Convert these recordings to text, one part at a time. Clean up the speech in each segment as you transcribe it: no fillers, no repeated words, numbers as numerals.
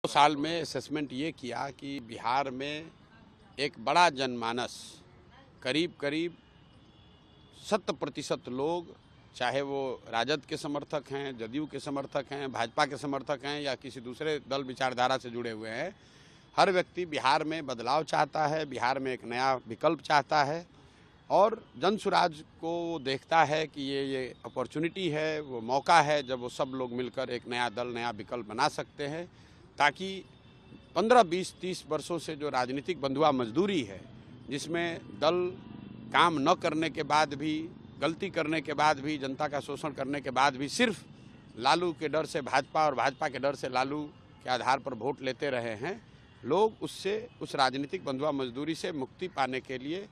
साल में असेसमेंट ये किया कि बिहार में एक बड़ा जनमानस करीब 70% लोग, चाहे वो राजद के समर्थक हैं, जदयू के समर्थक हैं, भाजपा के समर्थक हैं या किसी दूसरे दल विचारधारा से जुड़े हुए हैं, हर व्यक्ति बिहार में बदलाव चाहता है, बिहार में एक नया विकल्प चाहता है और जनसुराज को देखता है कि ये अपॉर्चुनिटी है, वो मौका है जब वो सब लोग मिलकर एक नया दल, नया विकल्प बना सकते हैं, ताकि 15, 20, 30 वर्षों से जो राजनीतिक बंधुआ मजदूरी है, जिसमें दल काम न करने के बाद भी, गलती करने के बाद भी, जनता का शोषण करने के बाद भी सिर्फ लालू के डर से भाजपा और भाजपा के डर से लालू के आधार पर वोट लेते रहे हैं, लोग उससे, उस राजनीतिक बंधुआ मजदूरी से मुक्ति पाने के लिए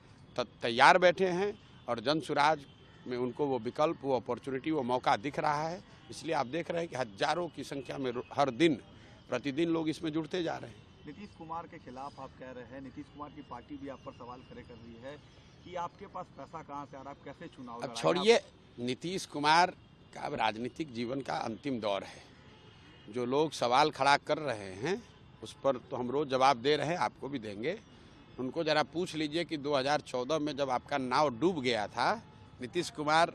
तैयार बैठे हैं और जनसुराज में उनको वो विकल्प, वो अपॉर्चुनिटी, वो मौका दिख रहा है। इसलिए आप देख रहे हैं कि हजारों की संख्या में हर दिन प्रतिदिन लोग इसमें जुड़ते जा रहे हैं। नीतीश कुमार के खिलाफ आप कह रहे हैं, नीतीश कुमार की पार्टी भी आप पर सवाल खड़े कर रही है कि आपके पास पैसा कहां से आ रहा है, आप कैसे चुनाव अब छोड़िए, नीतीश कुमार का अब राजनीतिक जीवन का अंतिम दौर है। जो लोग सवाल खड़ा कर रहे हैं उस पर तो हम रोज जवाब दे रहे हैं, आपको भी देंगे। उनको जरा पूछ लीजिए कि 2014 में जब आपका नाव डूब गया था, नीतीश कुमार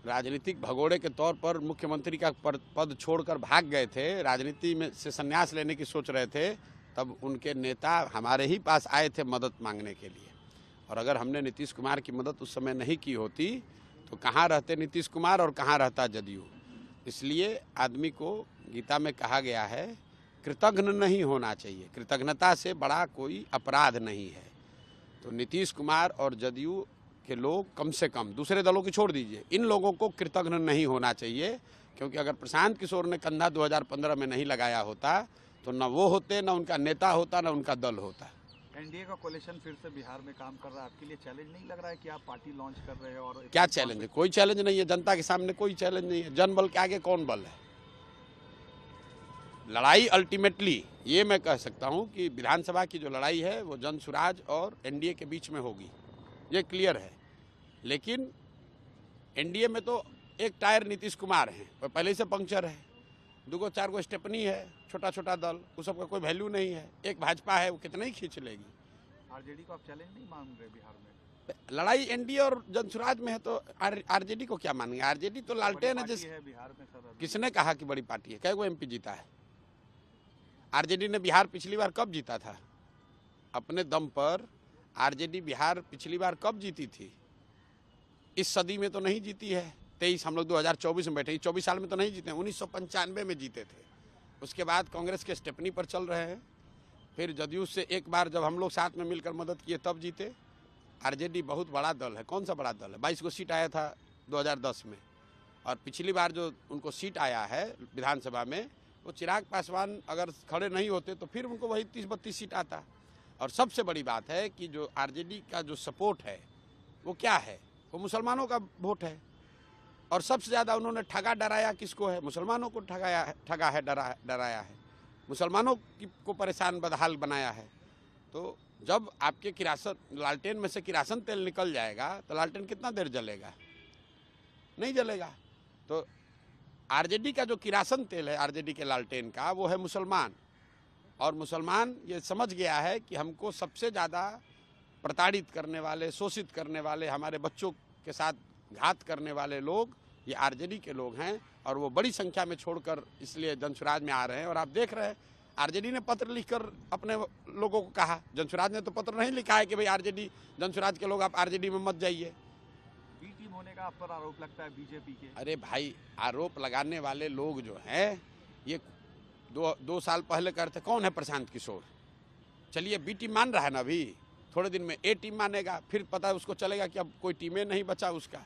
राजनीतिक भगोड़े के तौर पर मुख्यमंत्री का पद छोड़कर भाग गए थे, राजनीति में से संन्यास लेने की सोच रहे थे, तब उनके नेता हमारे ही पास आए थे मदद मांगने के लिए। और अगर हमने नीतीश कुमार की मदद उस समय नहीं की होती तो कहाँ रहते नीतीश कुमार और कहाँ रहता जदयू। इसलिए आदमी को गीता में कहा गया है, कृतज्ञ नहीं होना चाहिए, कृतज्ञता से बड़ा कोई अपराध नहीं है। तो नीतीश कुमार और जदयू के लोग कम से कम, दूसरे दलों की छोड़ दीजिए, इन लोगों को कृतज्ञ नहीं होना चाहिए, क्योंकि अगर प्रशांत किशोर ने कंधा 2015 में नहीं लगाया होता तो न वो होते, न उनका नेता होता, न उनका दल होता। एनडीए का कोalition फिर से बिहार में काम कर रहा है, आपके लिए चैलेंज नहीं लग रहा है कि आप पार्टी लॉन्च कर रहे हैं? और क्या चैलेंज है? कोई चैलेंज नहीं है, जनता के सामने कोई चैलेंज नहीं है। जनबल के आगे कौन बल है? लड़ाई अल्टीमेटली ये मैं कह सकता हूं कि विधानसभा की जो लड़ाई है वो जनसुराज और एनडीए के बीच में होगी, ये क्लियर है। लेकिन एनडीए में तो एक टायर नीतीश कुमार हैं, वो पहले से पंक्चर है, 2-4 गो स्टेपनी है, छोटा छोटा दल, उस सबका कोई वैल्यू नहीं है। एक भाजपा है, वो कितना ही खींच लेगी। आरजेडी को आप चैलेंज नहीं मान रहे बिहार में? लड़ाई एनडीए और जनसुराज में है तो आरजेडी को क्या मानेंगे? आरजेडी तो लालटेन है बिहार में। सर, किसने कहा कि बड़ी पार्टी है? कई एमपी जीता है आरजेडी ने? बिहार पिछली बार कब जीता था? अपने दम पर आरजेडी बिहार पिछली बार कब जीती थी? इस सदी में तो नहीं जीती है। 23 हम लोग 2024 में बैठे, 24 साल में तो नहीं जीते, 1995 में जीते थे। उसके बाद कांग्रेस के स्टेपनी पर चल रहे हैं, फिर जदयू से एक बार जब हम लोग साथ में मिलकर मदद किए तब जीते। आरजेडी बहुत बड़ा दल है। कौन सा बड़ा दल है? 22 को सीट आया था 2010 में, और पिछली बार जो उनको सीट आया है विधानसभा में, वो चिराग पासवान अगर खड़े नहीं होते तो फिर उनको वही 30-32 सीट आता। और सबसे बड़ी बात है कि जो आरजेडी का जो सपोर्ट है वो क्या है? वो मुसलमानों का वोट है। और सबसे ज़्यादा उन्होंने ठगा डराया किसको है? मुसलमानों को ठगा है, डराया है, मुसलमानों को परेशान बदहाल बनाया है। तो जब आपके किरासन, लालटेन में से किरासन तेल निकल जाएगा तो लालटेन कितना देर जलेगा? नहीं जलेगा। तो आरजेडी का जो किरासन तेल है, आरजेडी के लालटेन का, वो है मुसलमान। और मुसलमान ये समझ गया है कि हमको सबसे ज़्यादा प्रताड़ित करने वाले, शोषित करने वाले, हमारे बच्चों के साथ घात करने वाले लोग ये आरजेडी के लोग हैं, और वो बड़ी संख्या में छोड़कर इसलिए जनसुराज में आ रहे हैं। और आप देख रहे हैं, आरजेडी ने पत्र लिखकर अपने लोगों को कहा, जनसुराज ने तो पत्र नहीं लिखा है कि भाई आरजेडी, जनसुराज के लोग आप आरजेडी में मत जाइए। बी टीम होने का आप पर आरोप लगता है बीजेपी के? अरे भाई, आरोप लगाने वाले लोग जो हैं, ये 2 साल पहले करते, कौन है? प्रशांत किशोर। चलिए, बी टीम मान रहा है ना, अभी थोड़े दिन में ए टीम मानेगा, फिर पता है उसको चलेगा कि अब कोई टीमें नहीं बचा उसका।